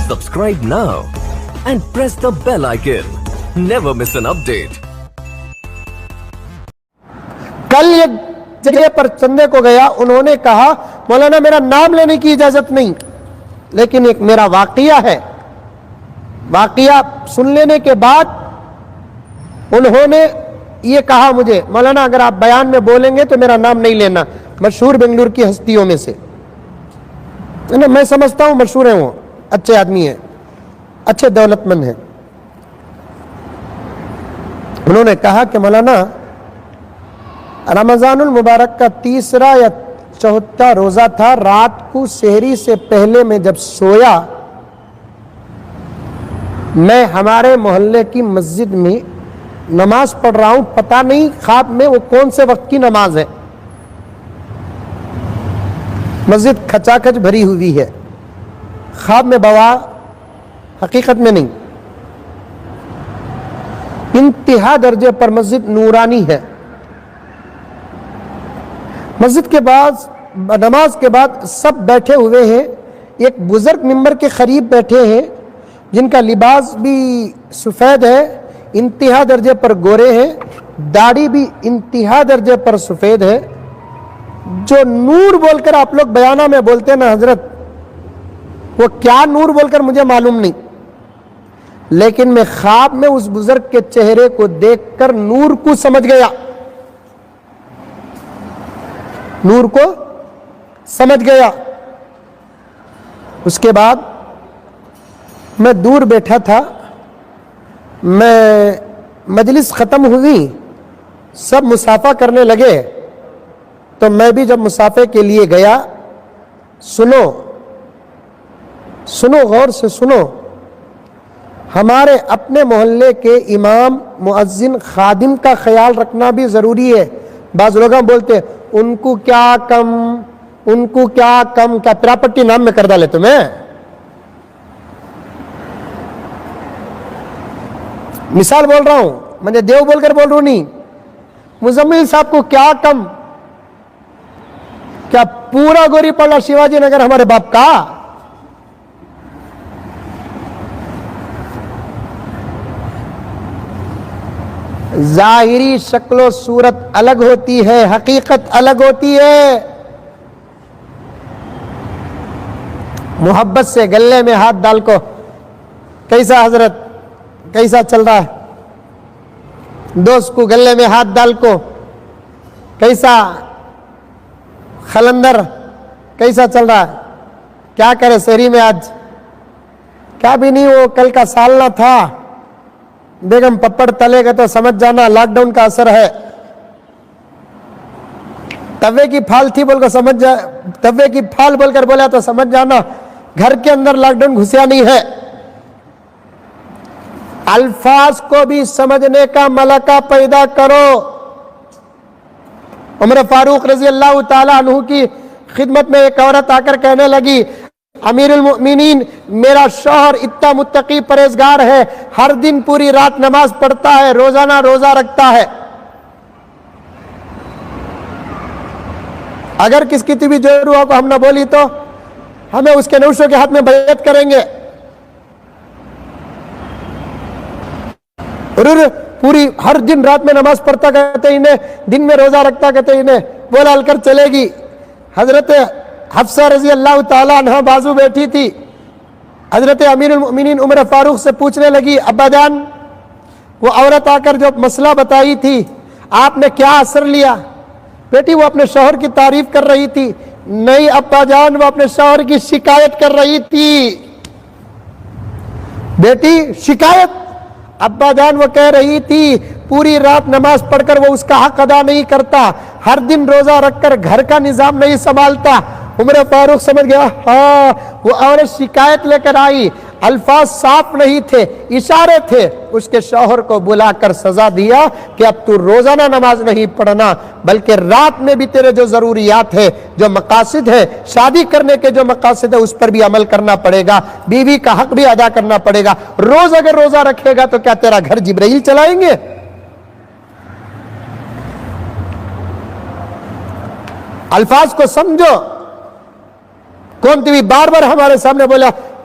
Subscribe now and press the bell icon. Never miss an update. کل ایک جگہ پر چندے کو گیا, انہوں نے کہا مولانا میرا نام لینے کی اجازت نہیں, لیکن ایک میرا واقعہ ہے. واقعہ سن لینے کے بعد انہوں نے یہ کہا مجھے مولانا اگر آپ بیان میں بولیں گے تو میرا نام نہیں لینا. مشہور بنگلور کی ہستیوں میں سے, میں سمجھتا ہوں مشہور ہیں, وہ اچھے آدمی ہیں, اچھے دولت مند ہیں. انہوں نے کہا کہ مولانا رمضان المبارک کا 3 یا 4 روزہ تھا, رات کو سحری سے پہلے میں جب سویا, میں ہمارے محلے کی مسجد میں نماز پڑھ رہا ہوں, پتہ نہیں خواب میں وہ کون سے وقت کی نماز ہے. مسجد کھچا کھچ بھری ہوئی ہے, خواب میں بوا, حقیقت میں نہیں. انتہا درجے پر مسجد نورانی ہے. مسجد کے بعد نماز کے بعد سب بیٹھے ہوئے ہیں. ایک بزرگ ممبر کے قریب بیٹھے ہیں جن کا لباس بھی سفید ہے, انتہا درجے پر گورے ہیں, داڑھی بھی انتہا درجے پر سفید ہے. جو نور بول کر آپ لوگ بیانہ میں بولتے ہیں نا حضرت, وہ کیا نور بول کر مجھے معلوم نہیں, لیکن میں خواب میں اس بزرگ کے چہرے کو دیکھ کر نور کو سمجھ گیا, نور کو سمجھ گیا. اس کے بعد میں دور بیٹھا تھا, میں مجلس ختم ہوئی, سب مصافحہ کرنے لگے, تو میں بھی جب مصافحے کے لیے گیا, سنو غور سے سنو, ہمارے اپنے محلے کے امام, مؤذن, خادم کا خیال رکھنا بھی ضروری ہے. بعض لوگ بولتے ان کو کیا کم, کیا پراپرٹی نام میں کر ڈالے تمہیں. مثال بول رہا ہوں, میں دیو بول کر بول رہا ہوں نہیں. مزمل صاحب کو کیا کم, کیا پورا گوری پڑا شیواجی نگر ہمارے باپ کا. ظاہری شکل و صورت الگ ہوتی ہے, حقیقت الگ ہوتی ہے. محبت سے گلے میں ہاتھ ڈال کو, کیسا حضرت, کیسا چل رہا ہے. دوست کو گلے میں ہاتھ ڈال کو, کیسا خلندر, کیسا چل رہا ہے. کیا کرے سحری میں آج, کیا بھی نہیں, وہ کل کا سالنا تھا. بیگم پپڑ تلے گا تو سمجھ جانا لاک ڈاؤن کا اثر ہے. توے کی پھال تھی بول کر سمجھ جا, توے کی پھال بول کر بولا تو سمجھ جانا گھر کے اندر لاک ڈاؤن گھسیا نہیں ہے. الفاظ کو بھی سمجھنے کا ملکہ پیدا کرو. عمر فاروق رضی اللہ تعالیٰ عنہ کی خدمت میں ایک عورت آ کر کہنے لگی, امیر المؤمنین میرا شوہر اتنا متقی پرہیزگار ہے, ہر دن پوری رات نماز پڑھتا ہے, روزانہ روزہ رکھتا ہے. اگر کس کی بھی جوڑوا کو ہم نہ بولی تو ہمیں اس کے نوشوں کے ہاتھ میں بیعت کریں گے. پوری ہر دن رات میں نماز پڑھتا کہتے انہیں, دن میں روزہ رکھتا کہتے انہیں, وہ ڈال کر چلے گی. حضرت حفصہ رضی اللہ تعالیٰ عنہ بازو بیٹھی تھی, حضرت امیر المؤمنین عمر فاروق سے پوچھنے لگی, ابا جان وہ عورت آ کر جو مسئلہ بتائی تھی آپ نے کیا اثر لیا. بیٹی وہ اپنے شوہر کی تعریف کر رہی تھی. نہیں ابا جان, وہ اپنے شوہر کی شکایت کر رہی تھی. بیٹی شکایت, ابا جان وہ کہہ رہی تھی پوری رات نماز پڑھ کر وہ اس کا حق ادا نہیں کرتا, ہر دن روزہ رکھ کر گھر کا نظام نہیں سنبھالتا. عمر فاروق سمجھ گیا, ہاں وہ عورت شکایت لے کر آئی, الفاظ صاف نہیں تھے, اشارے تھے. اس کے شوہر کو بلا کر سزا دیا کہ اب تو روزانہ نماز نہیں پڑھنا, بلکہ رات میں بھی تیرے جو ضروریات ہے, جو مقاصد ہے, شادی کرنے کے جو مقاصد ہے, اس پر بھی عمل کرنا پڑے گا, بیوی کا حق بھی ادا کرنا پڑے گا. روز اگر روزہ رکھے گا تو کیا تیرا گھر جبرائیل چلائیں گے؟ الفاظ کو سمجھو. کون تھی بار بار ہمارے سامنے بولا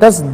10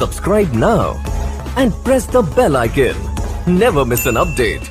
Subscribe now and press the bell icon. Never miss an update.